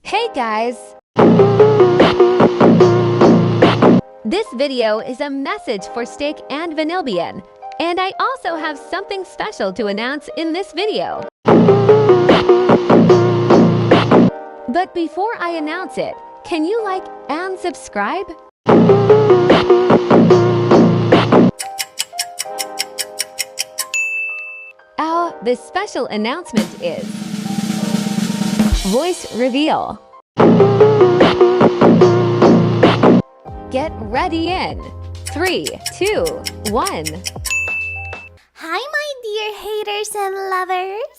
Hey guys! This video is a message for Steak and Vanillian, and I also have something special to announce in this video. But before I announce it, can you like and subscribe? The special announcement is voice reveal. Get ready in 3, 2, 1. Hi, my dear haters and lovers.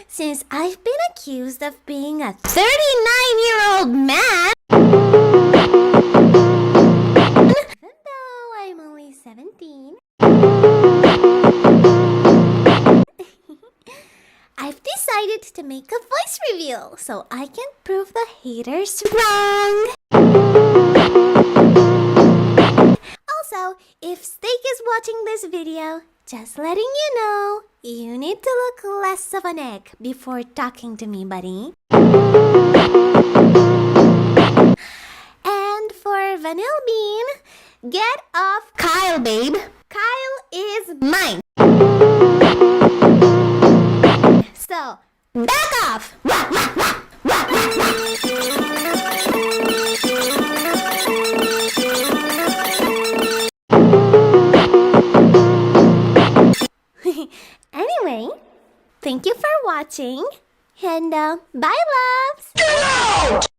Since I've been accused of being a 39-year-old man, even though I'm only 17, I've decided to make a voice reveal so I can prove the haters wrong. Also, if Steak is watching this video, just letting you know, you need to look less of an egg before talking to me, buddy. And for Vanilla Bean, get off Kyle, babe. Kyle is mine. So, back off! Anyway, thank you for watching, and bye, loves! Get out!